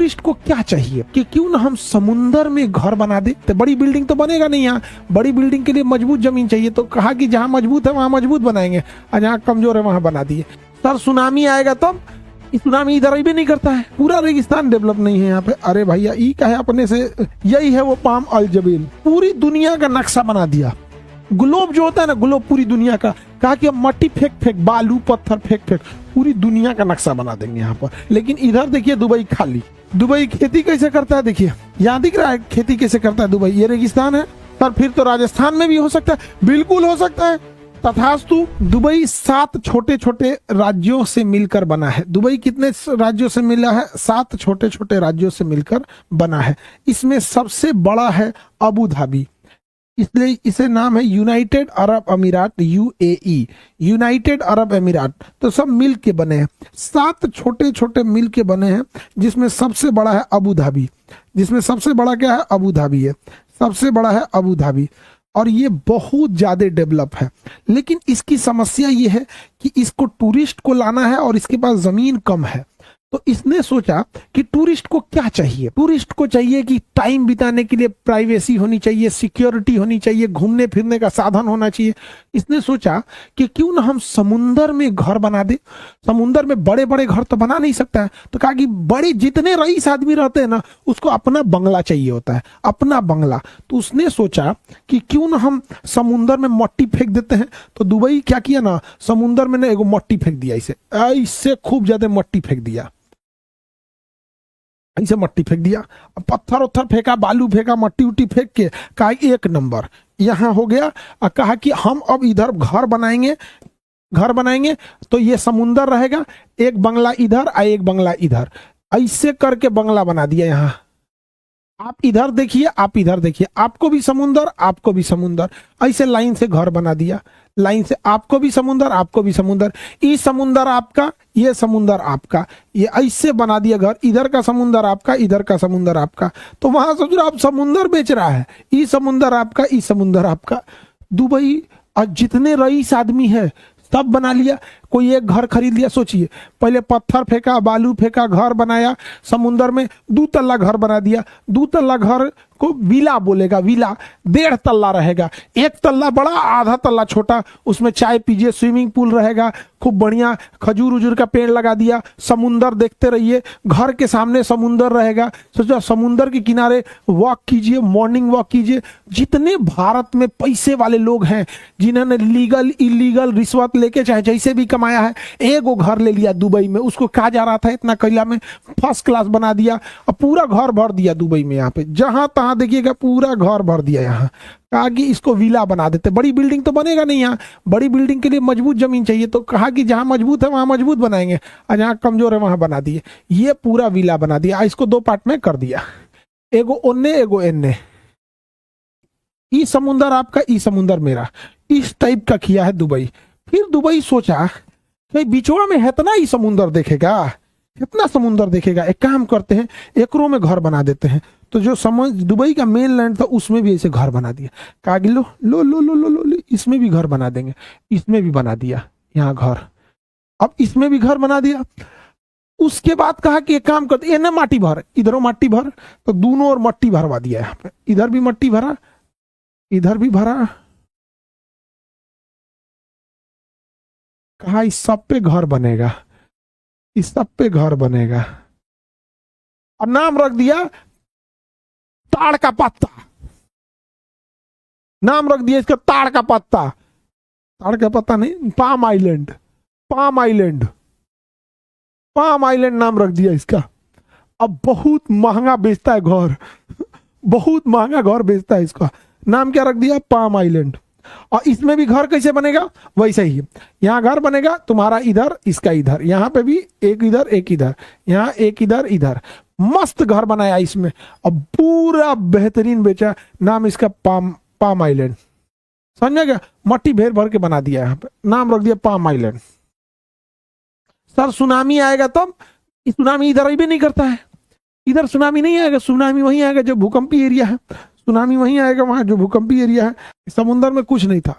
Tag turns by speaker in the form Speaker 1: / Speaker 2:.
Speaker 1: Tourist को क्या चाहिए कि क्यों ना हम समुंदर में घर बना दे। तो बड़ी बिल्डिंग तो बनेगा नहीं, यहाँ बड़ी बिल्डिंग के लिए मजबूत जमीन चाहिए, तो कहा कि जहाँ मजबूत है वहां मजबूत बनाएंगे और जहाँ कमजोर है वहां बना दिए। सर सुनामी आएगा तब, सुनामी इधर भी नहीं करता है, पूरा रेगिस्तान डेवलप नहीं है यहाँ पे। अरे भैया ई का है अपने से, यही है वो पाम अल जबील, पूरी दुनिया का नक्शा बना दिया। ग्लोब जो होता है ना, ग्लोब पूरी दुनिया का, कहा कि अब मट्टी फेंक फेंक, बालू पत्थर फेंक फेंक, पूरी दुनिया का नक्शा बना देंगे यहाँ पर। लेकिन इधर देखिए दुबई खाली। दुबई खेती कैसे करता है, देखिए यहाँ दिख रहा है खेती कैसे करता है दुबई। ये रेगिस्तान है सर, फिर तो राजस्थान में भी हो सकता है, बिल्कुल हो सकता है। तथास्तु दुबई 7 छोटे छोटे राज्यों से मिलकर बना है। दुबई कितने राज्यों से मिला है? 7 छोटे छोटे राज्यों से मिलकर बना है। इसमें सबसे बड़ा है अबू धाबी, इसलिए इसे नाम है यूनाइटेड अरब अमीरात, यूएई, यूनाइटेड अरब अमीरात। तो सब मिल के बने हैं, 7 छोटे छोटे मिल के बने हैं, जिसमें सबसे बड़ा है अबू धाबी। जिसमें सबसे बड़ा क्या है? अबू धाबी है, सबसे बड़ा है अबू धाबी। और ये बहुत ज़्यादा डेवलप है, लेकिन इसकी समस्या ये है कि इसको टूरिस्ट को लाना है और इसके पास ज़मीन कम है। तो इसने सोचा कि टूरिस्ट को क्या चाहिए? टूरिस्ट को चाहिए कि टाइम बिताने के लिए प्राइवेसी होनी चाहिए, सिक्योरिटी होनी चाहिए, घूमने फिरने का साधन होना चाहिए। इसने सोचा कि क्यों ना हम समुंदर में घर बना दे। समुंदर में बड़े बड़े घर तो बना नहीं सकता है, तो कहा कि बड़े जितने रईस आदमी रहते हैं ना, उसको अपना बंगला चाहिए होता है, अपना बंगला। तो उसने सोचा कि क्यों ना हम समुंदर में मट्टी फेंक देते हैं। तो दुबई क्या किया ना, समुंदर में ना एगो मट्टी फेंक दिया, इसे ऐसे खूब ज्यादा मट्टी फेंक दिया, ऐसे मट्टी फेंक दिया, पत्थर उत्थर फेंका, बालू फेंका, मट्टी उट्टी फेंक के कहा एक नंबर यहाँ हो गया। और कहा कि हम अब इधर घर बनाएंगे, घर बनाएंगे तो ये समुंदर रहेगा, एक बंगला इधर और एक बंगला इधर, ऐसे करके बंगला बना दिया। यहाँ आप इधर देखिए, आप इधर देखिए, आपको भी समुंदर, आपको भी समुंदर, ऐसे लाइन से घर बना दिया, लाइन से आपको भी समुंदर, आपको भी समुंदर, ये समुंदर आपका, ये समुंदर आपका, ये ऐसे बना दिया घर। इधर का समुंदर आपका, इधर का समुंदर आपका। तो वहां सोच रहा आप समुंदर बेच रहा है, ये समुंदर आपका, ये समुंदर आपका। दुबई और जितने रईस आदमी है सब बना लिया, कोई एक घर खरीद लिया। सोचिए, पहले पत्थर फेंका, बालू फेंका, घर बनाया, समुंदर में 2 तल्ला घर बना दिया। 2 तल्ला घर को विला बोलेगा, विला 1.5 तल्ला रहेगा, 1 तल्ला बड़ा, आधा तल्ला छोटा, उसमें चाय पीजिए, स्विमिंग पूल रहेगा, खूब बढ़िया खजूर उजूर का पेड़ लगा दिया, समुंदर देखते रहिए, घर के सामने समुंदर रहेगा। सोचो समुंदर के किनारे वॉक कीजिए, मॉर्निंग वॉक कीजिए। जितने भारत में पैसे वाले लोग हैं, जिन्होंने लीगल इलीगल रिश्वत लेके चाहे जैसे भी कमाया है, एगो घर ले लिया दुबई में, उसको कहा जा रहा था इतना कैला में फर्स्ट क्लास बना दिया और पूरा घर भर दिया दुबई में। यहाँ पे जहां तहां देखिएगा पूरा घर भर दिया। यहाँ कहा कि इसको विला बना देते, बड़ी बिल्डिंग तो बनेगा नहीं, यहाँ बड़ी बिल्डिंग के लिए मजबूत जमीन चाहिए, तो कहा कि जहां मजबूत है वहां मजबूत बनाएंगे और जहां कमजोर है वहां बना दिए। ये पूरा विला बना दिया, इसको 2 पार्ट में कर दिया, एगो ओन्ने एगो एन्ने, ई समुंदर आपका, ई समुंदर मेरा, इस टाइप का किया है दुबई। फिर दुबई सोचा कि बिचौड़ा में इतना ही समुंदर देखेगा, कितना समुंदर देखेगा, एक काम करते हैं एकरों में घर बना देते हैं। तो जो दुबई का मेन लैंड था उसमें भी ऐसे घर बना दिया, कहा कि लो लो लो लो लो लो, इसमें भी घर बना देंगे, इसमें भी बना दिया यहाँ घर। अब इसमें भी घर बना दिया। उसके बाद कहा कि एक काम करते, ना माटी भर, इधरों माटी भर, तो दोनों और मट्टी भरवा दिया यहाँ पे, इधर भी मट्टी भरा, इधर भी भरा। कहा इस सब पे घर बनेगा, इस सब पे घर बनेगा, और नाम रख दिया ताड़ का पत्ता। नाम रख दिया इसका ताड़ का पत्ता, ताड़ का पत्ता नहीं, palm island, palm island, palm island नाम रख दिया इसका। अब बहुत महंगा बेचता है घर, बहुत महंगा घर बेचता है इसका। नाम क्या रख दिया? Palm island. और इसमें भी घर कैसे बनेगा? वैसे ही, यहाँ घर बनेगा तुम्हारा इधर, इसका इधर, यहाँ पे भी एक इधर एक इधर, यहाँ एक इधर इधर, मस्त घर बनाया इसमें। अब पूरा बेहतरीन बेचा, नाम इसका पाम आइलैंड। समझ गया? मट्टी भेर भर के बना दिया, यहाँ पे नाम रख दिया पाम आइलैंड। सर सुनामी आएगा तब, सुनामी इधर भी नहीं करता है, इधर सुनामी नहीं आएगा, सुनामी वहीं आएगा जो भूकंपी एरिया है, सुनामी वहीं आएगा वहां जो भूकंपी एरिया है। समुंदर में कुछ नहीं था,